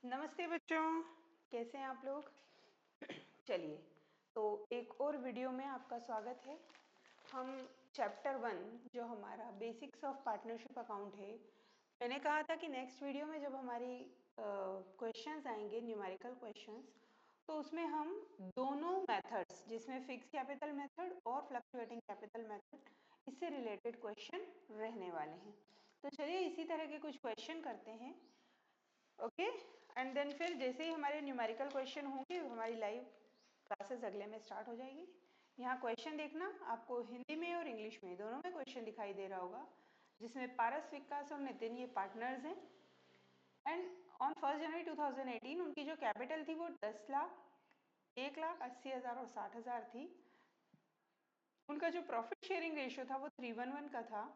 नमस्ते बच्चों, कैसे हैं आप लोग। चलिए, तो एक और वीडियो में आपका स्वागत है। हम चैप्टर 1 जो हमारा बेसिक्स ऑफ पार्टनरशिप अकाउंट है, मैंने कहा था कि नेक्स्ट वीडियो में जब हमारी क्वेश्चंस आएंगे, न्यूमेरिकल क्वेश्चंस, तो उसमें हम दोनों मेथड्स जिसमें फिक्स कैपिटल मेथड और फ्लक्चुएटिंग कैपिटल मेथड, इससे रिलेटेड क्वेश्चन रहने वाले हैं। तो चलिए इसी तरह के कुछ क्वेश्चन करते हैं। ओके, एंड देन फिर जैसे ही हमारे न्यूमेरिकल क्वेश्चन होंगे हमारी लाइव क्लासेस अगले में स्टार्ट हो जाएगी। यहाँ क्वेश्चन देखना, आपको हिंदी में और इंग्लिश में दोनों में क्वेश्चन दिखाई दे रहा होगा, जिसमें पारस, विकास और नितिन ये पार्टनर्स हैं। एंड ऑन 1 जनवरी 2018 उनकी जो कैपिटल थी वो 10 लाख, 1,80,000 और 60,000 थी। उनका जो प्रॉफिट शेयरिंग रेशियो था वो 3:1 का था।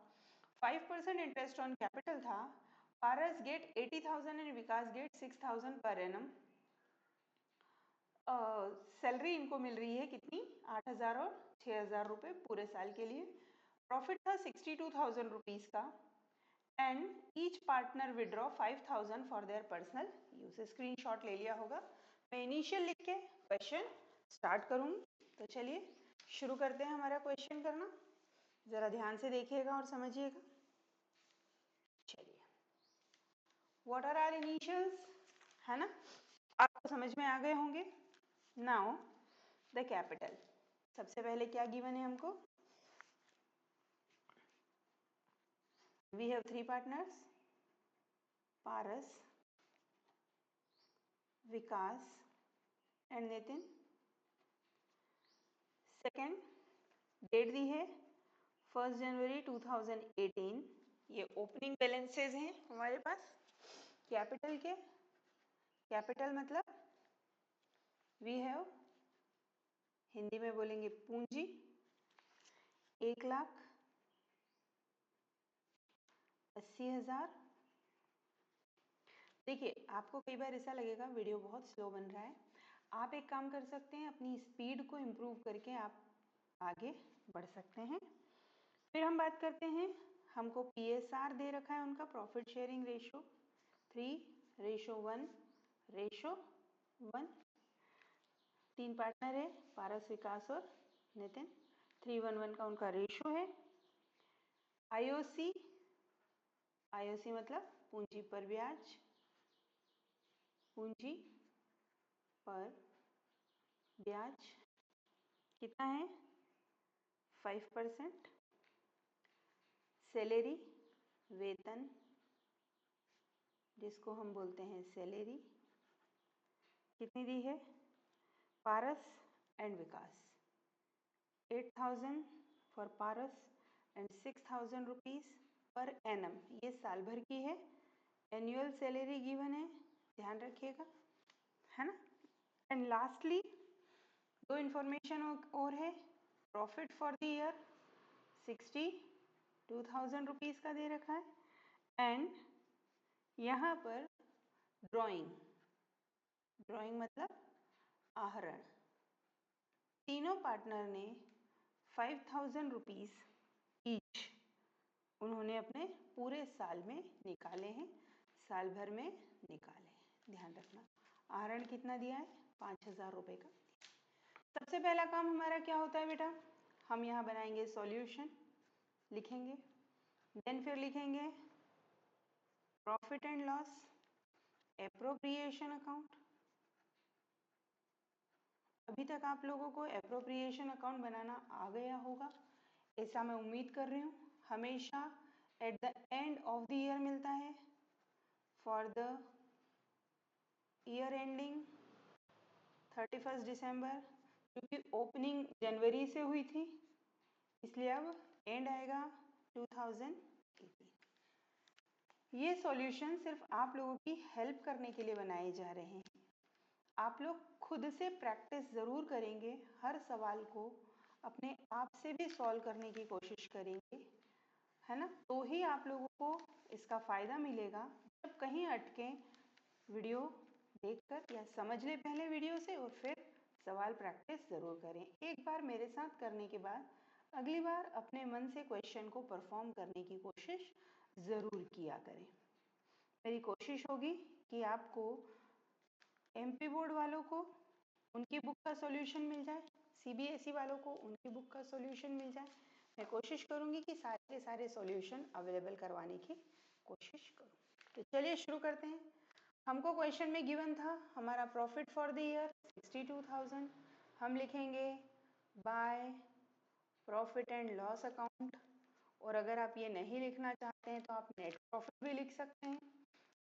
5% इंटरेस्ट ऑन कैपिटल था। Paras get 80,000 and Vikas get 6,000 per annum. Salary इनको मिल रही है कितनी, 8,000 और 6,000 रुपये पूरे साल के लिए। प्रॉफिट था 62,000 रुपीज़ का। And each partner withdraw 5,000 for their personal use. Screenshot ले लिया होगा। मैं इनिशियल लिख के क्वेश्चन स्टार्ट करूँगी। तो चलिए शुरू करते हैं हमारा क्वेश्चन करना। ज़रा ध्यान से देखिएगा और समझिएगा। चलिए, व्हाट आर आर इनिशियल्स, है ना, आपको समझ में आ गए होंगे। नाउ द कैपिटल, सबसे पहले क्या गिवन है हमको, we have 3 partners, Paras, Vikas and Nitin. Second, date दी है 1 जनवरी 2018। ये ओपनिंग बैलेंसेज हैं हमारे पास कैपिटल के। कैपिटल मतलब वी हैव, हिंदी में बोलेंगे पूंजी, 1,80,000। देखिए, आपको कई बार ऐसा लगेगा वीडियो बहुत स्लो बन रहा है। आप एक काम कर सकते हैं, अपनी स्पीड को इम्प्रूव करके आप आगे बढ़ सकते हैं। फिर हम बात करते हैं, हमको PSR दे रखा है उनका, प्रॉफिट शेयरिंग रेशो 3:1:1। 3 पार्टनर है, पारस, विकास और नितिन। 3:1:1 का उनका रेशो है। IOC मतलब पूंजी पर ब्याज, पूंजी पर ब्याज कितना है, 5%। सैलरी, वेतन, जिसको हम बोलते हैं सैलरी, कितनी दी है, Paras and Vikas 8,000 for Paras and 6,000 rupees per annum. ये साल भर की है, एनुअल सैलरी गिवन है, ध्यान रखिएगा, है ना। एंड लास्टली दो इन्फॉर्मेशन और है, profit for the year 62,000 rupees का दे रखा है। एंड यहाँ पर ड्राइंग मतलब आहरण, तीनों पार्टनर ने 5,000 रुपीज़ ईच उन्होंने अपने पूरे साल में निकाले हैं, साल भर में निकाले हैं। ध्यान रखना, आहरण कितना दिया है, 5,000 रुपये का। सबसे पहला काम हमारा क्या होता है बेटा, हम यहाँ बनाएंगे सॉल्यूशन, लिखेंगे, देन फिर लिखेंगे profit and loss, appropriation account. अभी तक आप लोगों को एप्रोप्रिएशन अकाउंट बनाना आ गया होगा, ऐसा मैं उम्मीद कर रही हूँ। हमेशा at the end of the year मिलता है, फॉर द ईयर एंडिंग 31 दिसंबर, क्योंकि ओपनिंग जनवरी से हुई थी इसलिए अब एंड आएगा 2018। ये सॉल्यूशन सिर्फ आप लोगों की हेल्प करने के लिए बनाए जा रहे हैं। आप लोग खुद से प्रैक्टिस ज़रूर करेंगे, हर सवाल को अपने आप से भी सॉल्व करने की कोशिश करेंगे, है ना, तो ही आप लोगों को इसका फ़ायदा मिलेगा। जब कहीं अटकें, वीडियो देखकर या समझ लें पहले वीडियो से और फिर सवाल प्रैक्टिस ज़रूर करें। एक बार मेरे साथ करने के बाद अगली बार अपने मन से क्वेश्चन को परफॉर्म करने की कोशिश ज़रूर किया करें। मेरी कोशिश होगी कि आपको एमपी बोर्ड वालों को उनकी बुक का सॉल्यूशन मिल जाए, सीबीएसई वालों को उनकी बुक का सॉल्यूशन मिल जाए। मैं कोशिश करूंगी कि सारे के सारे सॉल्यूशन अवेलेबल करवाने की कोशिश करूँ। तो चलिए शुरू करते हैं। हमको क्वेश्चन में गिवन था हमारा प्रॉफिट फॉर द ईयर 62,000। हम लिखेंगे by profit and loss account, और अगर आप ये नहीं लिखना चाहते हैं तो आप नेट प्रॉफिट भी लिख सकते हैं,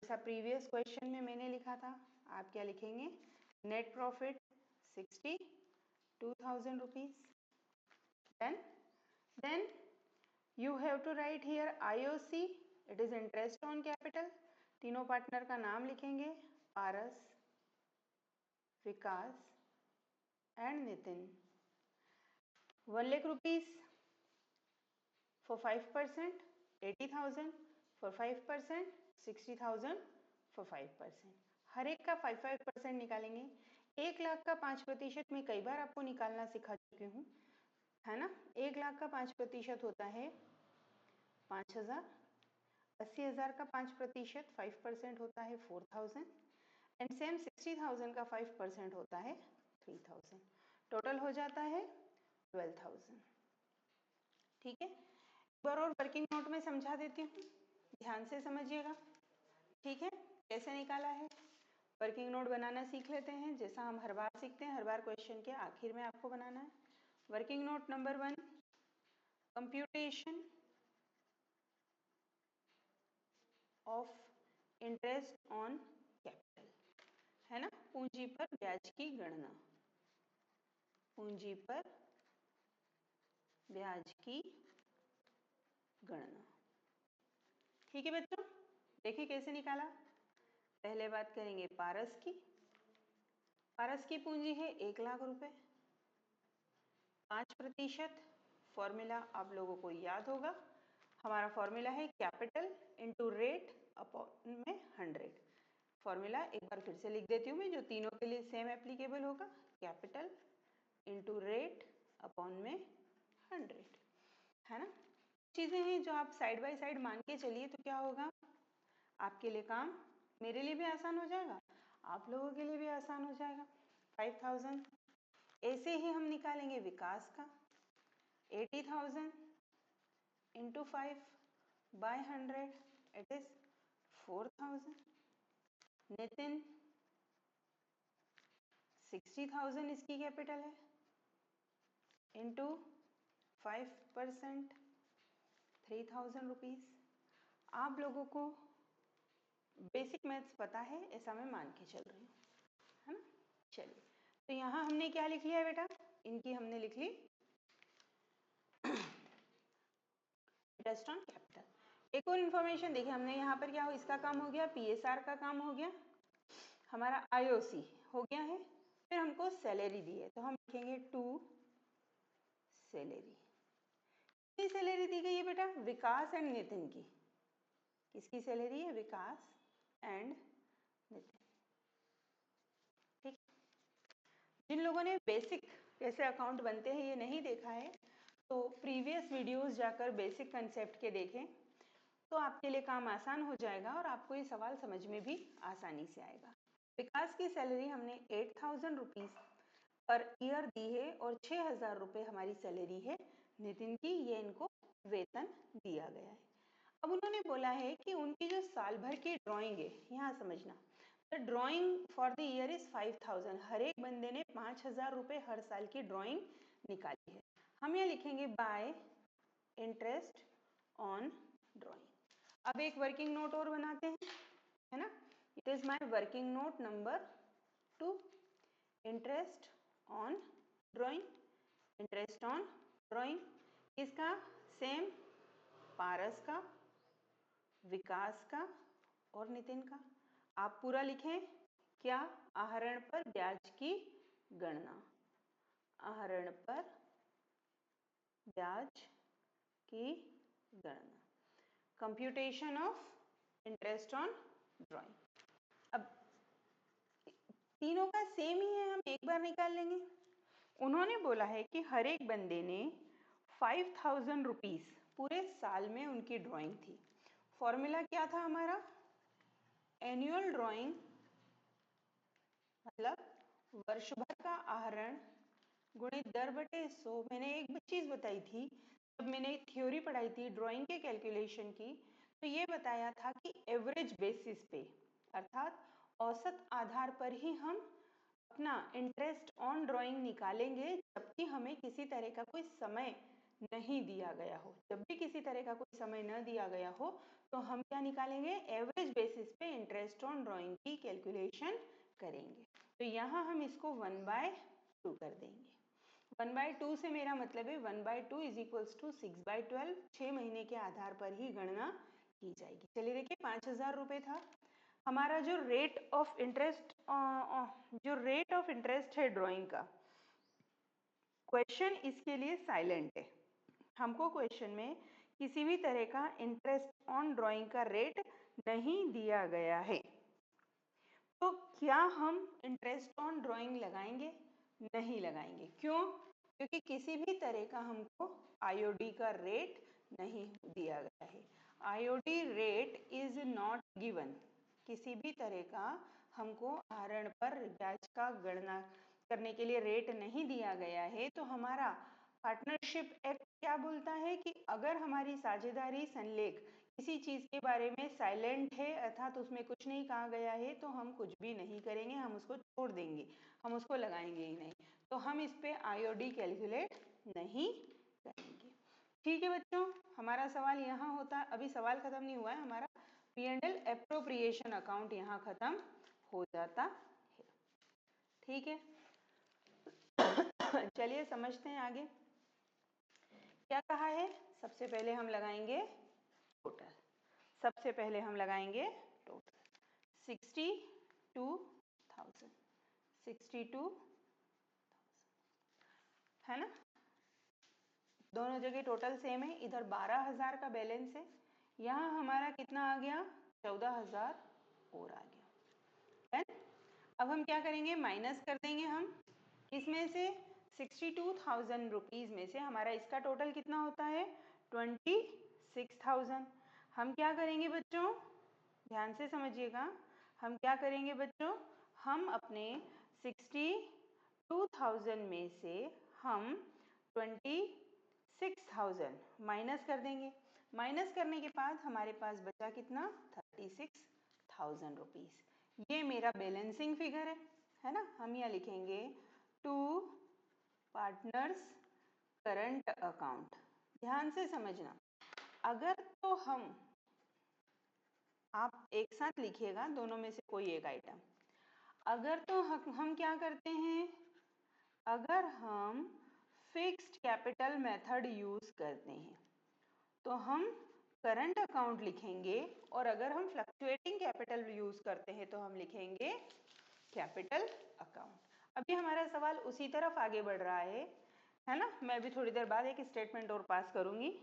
जैसा प्रीवियस क्वेश्चन में मैंने लिखा था। आप क्या लिखेंगे? Net profit 62,000 rupees. Then you have to write here IOC, it is interest on capital। तीनों पार्टनर का नाम लिखेंगे, Paras, Vikas and Nitin. 1 lakh rupees for 5%, 80,000 for 5%, 60,000 for 5%। हर एक का 5% निकालेंगे। 1 लाख का 5% में कई बार आपको निकालना सिखा चुकी हूँ, है ना। 1 लाख का 5% होता है 5,000। 80,000 का 5% 5% होता है 4,000 एंड सेम 60,000 का 5% होता है 3,000। टोटल हो जाता है 12,000। ठीक है, एक बार और वर्किंग नोट में समझा देती हूँ, ध्यान से समझिएगा। ठीक है, कैसे निकाला है वर्किंग नोट बनाना सीख लेते हैं, जैसा हम हर बार सीखते हैं। हर बार क्वेश्चन के आखिर में आपको बनाना है। Working note number 1, computation of interest on capital, है ना। पूंजी पर ब्याज की गणना, पूंजी पर ब्याज की गणना। ठीक है बच्चों, देखिए कैसे निकाला। पहले बात करेंगे पारस की। पारस की पूंजी है 1 लाख रुपए। 5% फॉर्मूला आप लोगों को याद होगा, हमारा फॉर्मूला है कैपिटल इंटू रेट अपॉन में 100। फॉर्मूला एक बार फिर से लिख देती हूँ मैं, जो तीनों के लिए सेम एप्लीकेबल होगा। कैपिटल इंटू रेट अपॉन में 100, है ना। चीज़ें हैं जो आप साइड बाय साइड मान के चलिए तो क्या होगा, आपके लिए काम, मेरे लिए भी आसान हो जाएगा, आप लोगों के लिए भी आसान हो जाएगा। 5,000 ऐसे ही हम निकालेंगे विकास का। 80,000 into 5 by 100 it is 4,000। Nitin 60,000 इसकी कैपिटल है, इंटू 5% 3,000 रुपीज। आप लोगों को बेसिक मैथ्स पता है, ऐसा मैं मान के चल रही हूँ, है ना। चलिए, तो यहाँ हमने क्या लिख लिया बेटा, इनकी हमने लिख ली इंटरेस्ट ऑन कैपिटल। एक और इन्फॉर्मेशन देखिए, हमने यहाँ पर क्या हो, इसका काम हो गया, पीएसआर का काम हो गया, हमारा आईओसी हो गया है। फिर हमको सैलरी दी है, तो हम लिखेंगे टू सैलरी। किसकी सैलरी दी गई है बेटा? विकास एंड नितिन की। किसकी सैलरी है? विकास एंड नितिन। ठीक, जिन लोगों ने बेसिक कैसे अकाउंट बनते हैं ये नहीं देखा है, तो प्रीवियस वीडियोस जाकर बेसिक कंसेप्ट के देखें, तो आपके लिए काम आसान हो जाएगा और आपको ये सवाल समझ में भी आसानी से आएगा। विकास की सैलरी हमने 8,000 रुपीज पर ईयर दी है और 6,000 रुपये हमारी सैलरी है नितिन की, ये इनको वेतन दिया गया है। अब उन्होंने बोला है कि उनकी जो साल भर की ड्राइंग है, यहाँ समझना, the drawing for the year is 5,000। हर एक बंदे ने 5,000 रुपये हर साल की ड्राइंग निकाली है। हम यहाँ लिखेंगे बाय इंटरेस्ट ऑन ड्राइंग। अब एक वर्किंग नोट और बनाते हैं, है ना। It is my working note number 2, interest on drawing. Interest on drawing इसका सेम, पारस का, विकास का और नितिन का। आप पूरा लिखें, क्या? आहरण पर ब्याज की गणना, आहरण पर ब्याज की गणना, computation of interest on drawing. अब तीनों का सेम ही है, हम एक बार निकाल लेंगे। उन्होंने बोला है कि हर एक बंदे ने 5,000 रुपीज पूरे साल में उनकी ड्राइंग थी। फॉर्मूला क्या था हमारा? एनुअल ड्राइंग मतलब वर्ष भर का आहरण गुणित दर बटे 100। मैंने एक चीज बताई थी जब मैंने थ्योरी पढ़ाई थी ड्राइंग के कैलकुलेशन की, तो ये बताया था कि एवरेज बेसिस पे अर्थात औसत आधार पर ही हम अपना इंटरेस्ट ऑन ड्राइंग निकालेंगे, जबकि हमें किसी तरह का कोई समय नहीं दिया गया हो। जब भी किसी तरह का कोई समय न दिया गया हो तो हम क्या निकालेंगे, एवरेज बेसिस पे इंटरेस्ट ऑन ड्राइंग की कैलकुलेशन करेंगे। तो यहाँ हम इसको 1/2 कर देंगे। 1/2 से मेरा मतलब है 1/2 इज इक्वल्स टू 6/12, 6 महीने के आधार पर ही गणना की जाएगी। चलिए देखिए 5,000 रुपये था हमारा जो रेट ऑफ इंटरेस्ट है ड्राइंग का। क्वेश्चन इसके लिए साइलेंट है, हमको क्वेश्चन में किसी भी तरह का इंटरेस्ट ऑन ड्राइंग का रेट नहीं दिया गया है। तो क्या हम इंटरेस्ट ऑन ड्राइंग लगाएंगे? नहीं लगाएंगे। क्यों? क्योंकि किसी भी तरह का हमको आईओडी का रेट नहीं दिया गया है। IOD rate is not given. किसी भी तरह का हमको आहरण पर ब्याज का गणना करने के लिए रेट नहीं दिया गया है। तो हमारा पार्टनरशिप एक्ट क्या बोलता है कि अगर हमारी साझेदारी संलेख किसी चीज के बारे में साइलेंट है अर्थात उसमें कुछ नहीं कहा गया है तो हम कुछ भी नहीं करेंगे, हम उसको छोड़ देंगे, हम उसको लगाएंगे ही नहीं। तो हम इस पे आईओडी कैलकुलेट नहीं करेंगे। ठीक है बच्चों, हमारा सवाल यहाँ होता, अभी सवाल खत्म नहीं हुआ है, हमारा P&L एप्रोप्रिएशन अकाउंट यहाँ खत्म हो जाता है। ठीक है चलिए समझते हैं आगे क्या कहा है। सबसे पहले हम लगाएंगे टोटल, सबसे पहले हम लगाएंगे टोटल 62,000, 62,000 है ना। दोनों जगह टोटल सेम है, इधर 12,000 का बैलेंस है, यहाँ हमारा कितना आ गया 14,000 और आ गया। अब हम क्या करेंगे, माइनस कर देंगे हम इसमें से 62,000 रुपीज़ में से हमारा इसका टोटल कितना होता है 26,000। हम क्या करेंगे बच्चों, ध्यान से समझिएगा, हम क्या करेंगे बच्चों, हम अपने 62,000 में से हम 26,000 माइनस कर देंगे। माइनस करने के बाद हमारे पास बचा कितना 36,000 रुपीज़। ये मेरा बैलेंसिंग फिगर है ना। हम यहाँ लिखेंगे टू पार्टनर्स करंट अकाउंट। ध्यान से समझना, अगर तो हम, आप एक साथ लिखिएगा दोनों में से कोई एक आइटम, अगर तो हम क्या करते हैं, अगर हम फिक्स्ड कैपिटल मेथड यूज करते हैं तो हम करंट अकाउंट लिखेंगे, और अगर हम फ्लक्चुएटिंग कैपिटल यूज करते हैं तो हम लिखेंगे कैपिटल अकाउंट। अभी हमारा सवाल उसी तरफ आगे बढ़ रहा है ना। मैं भी थोड़ी देर बाद एक स्टेटमेंट और पास करूंगी।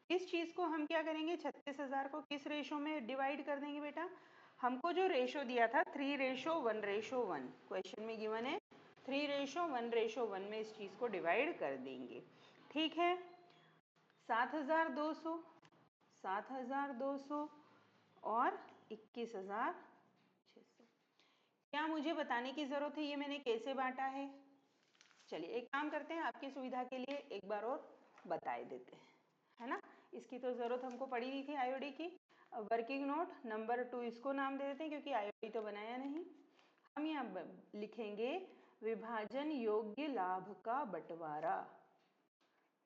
इस चीज को हम क्या करेंगे, 36,000 को किस रेशो में डिवाइड कर देंगे बेटा, हमको जो रेशो दिया था 3:1:1 क्वेश्चन में गिवन है, 3:1:1 में इस चीज को डिवाइड कर देंगे। ठीक है, 7,200, 7,200 और 21,600। क्या मुझे बताने की जरूरत है ये मैंने कैसे बांटा है? चलिए एक काम करते हैं, आपकी सुविधा के लिए एक बार और बताए देते हैं, है ना। इसकी तो जरूरत हमको पड़ी नहीं थी आईओडी की। वर्किंग नोट नंबर 2 इसको नाम दे देते हैं क्योंकि आईओडी तो बनाया नहीं। हम यहाँ लिखेंगे विभाजन योग्य लाभ का बंटवारा,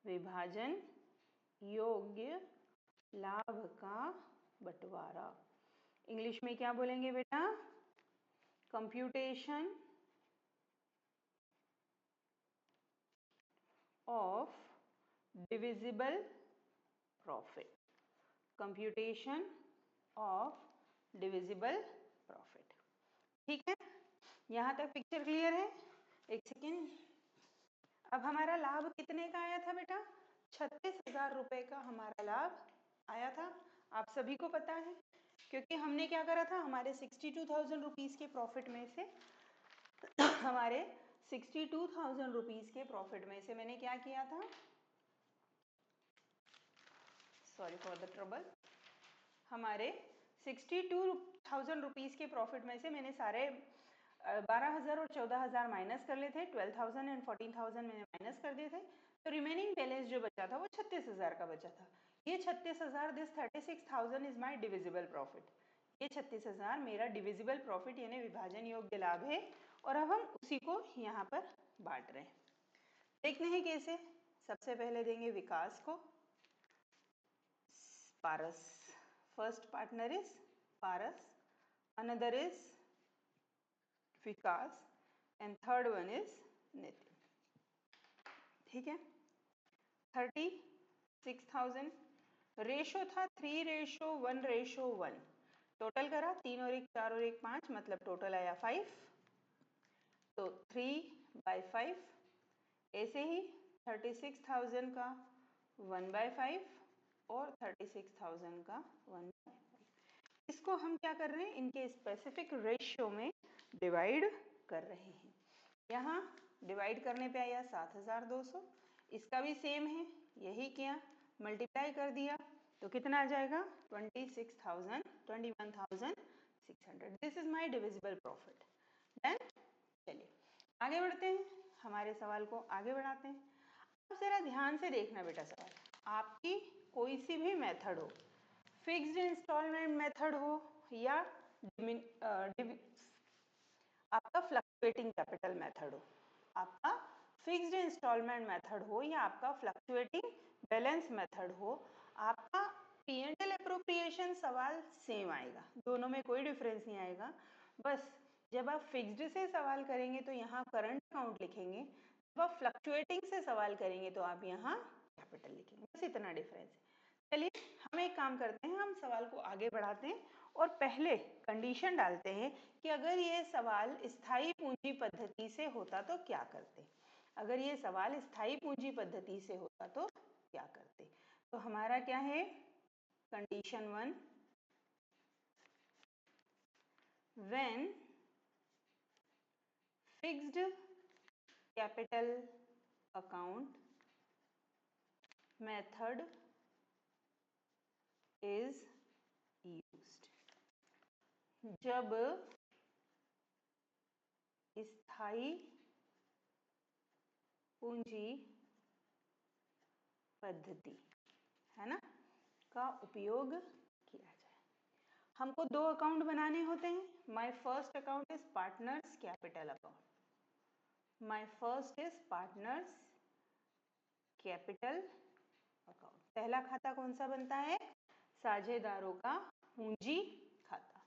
विभाजन योग्य लाभ का बंटवारा। इंग्लिश में क्या बोलेंगे बेटा, computation of divisible profit, computation of divisible profit. ठीक है, यहाँ तक पिक्चर क्लियर है। एक सेकेंड, अब हमारा लाभ कितने का आया था बेटा, 36,000 रुपए का हमारा लाभ आया था। आप सभी को पता है क्योंकि हमने क्या करा था, हमारे 62,000 रुपीज़ के प्रॉफिट में से हमारे 62,000 रुपीज़ के प्रॉफिट में से मैंने क्या किया था, सॉरी फॉर द ट्रबल, हमारे 62,000 रुपीज़ के प्रॉफिट में से मैंने सारे 12,000 और 14,000 माइनस कर लेते हैं, 12,000 एंड 14,000 मैंने माइनस कर दिए थे, तो रिमेनिंग बैलेंस जो बचा था वो 36,000 का बचा था। ये 36,000, this 36,000 is my divisible profit. ये 36,000 मेरा डिविजिबल प्रॉफिट यानी विभाजन योग्य लाभ है, और अब हम उसी को यहाँ पर बांट रहे हैं। देखते हैं कैसे। सबसे पहले देंगे विकास को, Paras, first partner is Paras, another is Vikas and third one is Nitin. ठीक है, 36,000, रेशो था 3:1:1, टोटल करा 3 और 1 4 और 1 5, मतलब टोटल आया 5, तो 3/5। ऐसे ही 36,000 का 1/5 और 36,000 का 1/5, इसको हम क्या कर रहे हैं, इनके स्पेसिफिक रेशियो में डिवाइड कर रहे हैं। यहाँ डिवाइड करने पे आया 7,200, इसका भी सेम है, यही किया, मल्टीप्लाई कर दिया तो कितना आ जाएगा 21,600। This is my divisible profit. Then चलिए आगे बढ़ते हैं, हमारे सवाल को आगे बढ़ाते हैं। अब जरा ध्यान से देखना बेटा, सवाल आपकी कोई सी भी मेथड हो, फिक्स्ड इंस्टॉलमेंट मेथड हो या आपका फ्लक्चुएटिंग कैपिटल मेथड हो, आपका फिक्स्ड इंस्टॉलमेंट मेथड हो या आपका फ्लक्चुएटिंग बैलेंस मेथड हो, आपका P&L एप्रोप्रिएशन सवाल सेम आएगा, दोनों में कोई डिफरेंस नहीं आएगा। बस जब आप फिक्स्ड से सवाल करेंगे तो यहाँ करंट अकाउंट लिखेंगे, जब आप फ्लक्चुएटिंग से सवाल करेंगे तो आप यहाँ कैपिटल लिखेंगे, बस इतना डिफरेंस है। चलिए हम एक काम करते हैं, हम सवाल को आगे बढ़ाते हैं और पहले कंडीशन डालते हैं कि अगर ये सवाल स्थायी पूंजी पद्धति से होता तो क्या करते। अगर ये सवाल स्थायी पूंजी पद्धति से होता तो क्या करते। तो हमारा क्या है, condition 1, when fixed capital account method is used, जब स्थायी पूंजी पद्धति है ना का उपयोग किया जाए। हमको दो अकाउंट बनाने होते हैं। My first account is partners capital account, my first is partners capital account. पहला खाता कौन सा बनता है, साझेदारों का पूंजी खाता।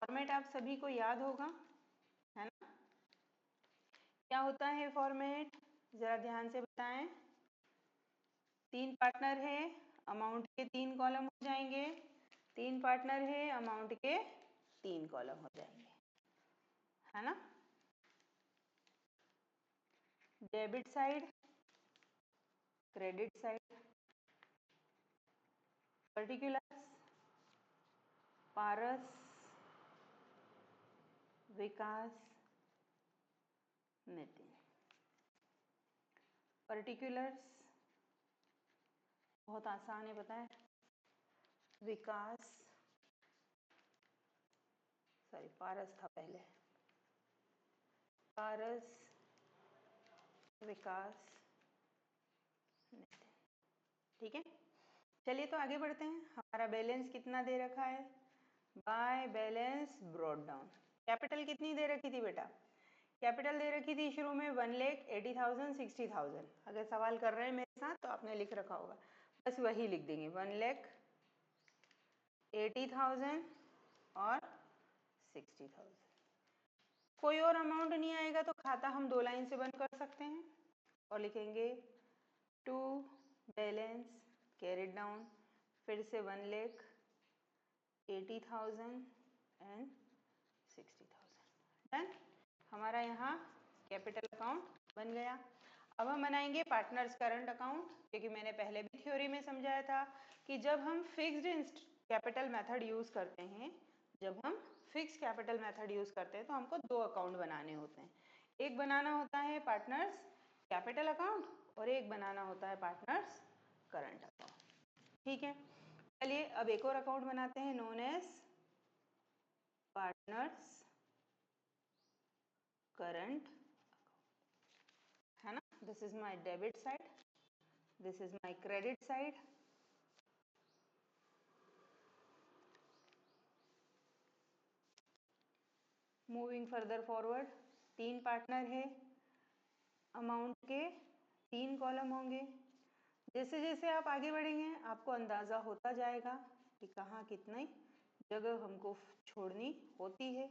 फॉर्मेट आप सभी को याद होगा, है ना, क्या होता है फॉर्मेट, जरा ध्यान से बताएं। 3 पार्टनर है, अमाउंट के 3 कॉलम हो जाएंगे, 3 पार्टनर है, अमाउंट के 3 कॉलम हो जाएंगे, है ना। Debit side, credit side, particulars, Paras, Vikas, Nitin. Particulars बहुत आसान है, पता है, विकास, सॉरी पारस था पहले, पारस, विकास, नितिन। ठीक है, चलिए तो आगे बढ़ते हैं। हमारा बैलेंस कितना दे रखा है, by balance brought down. Capital कितनी दे रखी थी बेटा, कैपिटल दे रखी थी शुरू में 1,80,000 60,000। अगर सवाल कर रहे हैं मेरे साथ तो आपने लिख रखा होगा, बस वही लिख देंगे 1,80,000 और 60,000। कोई और अमाउंट नहीं आएगा तो खाता हम 2 लाइन से बंद कर सकते हैं और लिखेंगे टू बैलेंस कैरिड डाउन, फिर से 1,80,000 एंड 60,000। डन, हमारा यहाँ कैपिटल अकाउंट बन गया। अब हम बनाएंगे पार्टनर्स करंट अकाउंट, क्योंकि मैंने पहले भी थ्योरी में समझाया था कि जब हम फिक्स्ड कैपिटल मेथड यूज करते हैं, जब हम फिक्स कैपिटल मेथड यूज करते हैं तो हमको 2 अकाउंट बनाने होते हैं। एक बनाना होता है पार्टनर्स कैपिटल अकाउंट और एक बनाना होता है पार्टनर्स करंट अकाउंट। ठीक है, चलिए अब एक और अकाउंट बनाते हैं, नोन एज पार्टनर्स करंट, है ना। This is my debit side, this is my credit side. Moving further forward, 3 partner है, अमाउंट के 3 कॉलम होंगे। जैसे जैसे आप आगे बढ़ेंगे आपको अंदाज़ा होता जाएगा कि कहाँ कितनी जगह हमको छोड़नी होती है,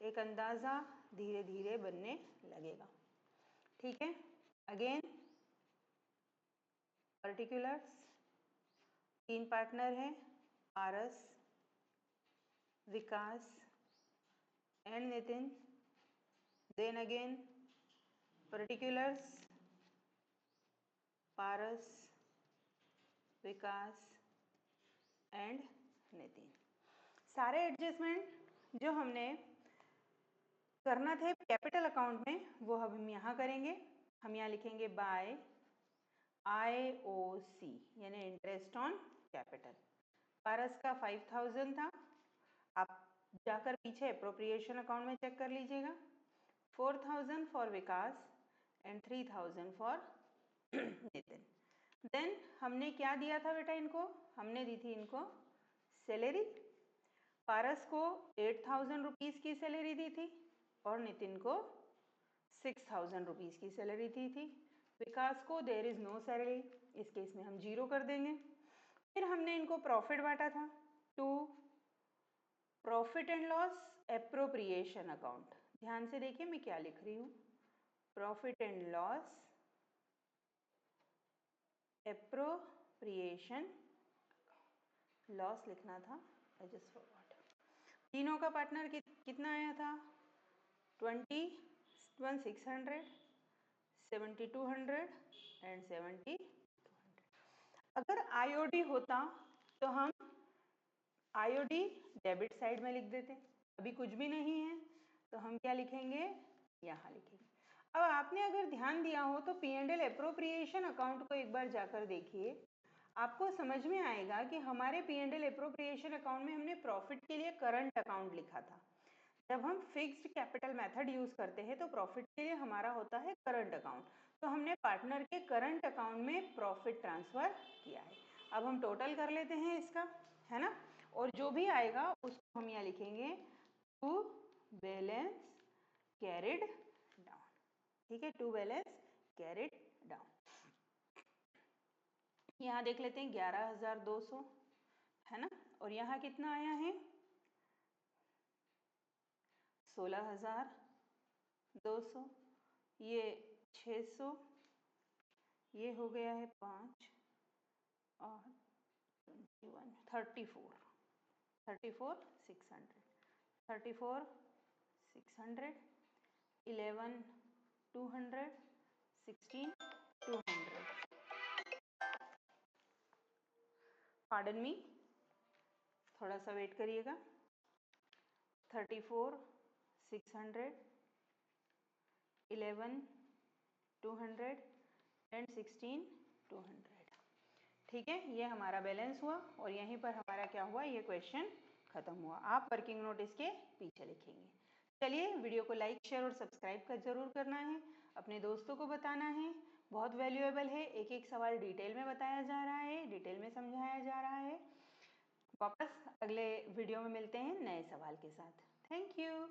एक अंदाज़ा धीरे धीरे बनने लगेगा। ठीक है, अगेन पर्टिकुलर्स, 3 पार्टनर हैं, Paras, Vikas and Nitin. Then again particulars, Paras, Vikas and Nitin. सारे एडजस्टमेंट जो हमने करना थे कैपिटल अकाउंट में वो हम यहाँ करेंगे। हम यहाँ लिखेंगे बाय IOC यानी इंटरेस्ट ऑन कैपिटल। पारस का 5000 था, आप जाकर पीछे अप्रोप्रिएशन अकाउंट में चेक कर लीजिएगा। 4000 for Vikas and 3000 for Nitin. Then हमने क्या दिया था बेटा इनको, हमने दी थी इनको सैलरी। पारस को 8000 रुपीज़ की सैलरी दी थी और नितिन को 6000 रुपीज़ की सैलरी दी थी। विकास को देयर इज़ नो सैलरी, इस केस में हम 0 कर देंगे। फिर हमने इनको प्रॉफिट बांटा था to profit and loss appropriation account. ध्यान से देखिए मैं क्या लिख रही हूँ, profit and loss appropriation, loss लिखना था, आई जस्ट फॉरगॉट। तीनों का पार्टनर कितना आया था, 21,600, 7,200 एंड 7,200। अगर IOD होता तो हम IOD डेबिट साइड में लिख देते, अभी कुछ भी नहीं है तो हम क्या लिखेंगे, यहाँ लिखेंगे। अब आपने अगर ध्यान दिया हो तो P&L एप्रोप्रिएशन अकाउंट को एक बार जाकर देखिए, आपको समझ में आएगा कि हमारे P&L एप्रोप्रिएशन अकाउंट में हमने प्रॉफिट के लिए करंट अकाउंट लिखा था। जब हम फिक्स्ड कैपिटल मेथड यूज करते हैं तो प्रॉफिट के लिए हमारा होता है करंट अकाउंट, तो हमने पार्टनर के करंट अकाउंट में प्रॉफिट ट्रांसफर किया है। अब हम टोटल कर लेते हैं इसका, है ना, और जो भी आएगा उसको हम यहाँ लिखेंगे टू बैलेंस कैरिड डाउन। ठीक है, टू बैलेंस कैरिड डाउन। यहाँ देख लेते हैं 11,200, है ना, और यहाँ कितना आया है 16,200, ये 600, ये हो गया है 5 और 21, 34,600, 34,600, 11,200, 16,200। पार्डन मी, थोड़ा सा वेट करिएगा। 34,600, 11,200 एंड 16,200। ठीक है, ये हमारा बैलेंस हुआ और यहीं पर हमारा क्या हुआ, ये क्वेश्चन खत्म हुआ। आप वर्किंग नोट इसके पीछे लिखेंगे। चलिए, वीडियो को लाइक शेयर और सब्सक्राइब कर जरूर करना है, अपने दोस्तों को बताना है, बहुत वैल्यूएबल है। एक एक सवाल डिटेल में बताया जा रहा है, डिटेल में समझाया जा रहा है। वापस अगले वीडियो में मिलते हैं नए सवाल के साथ। Thank you.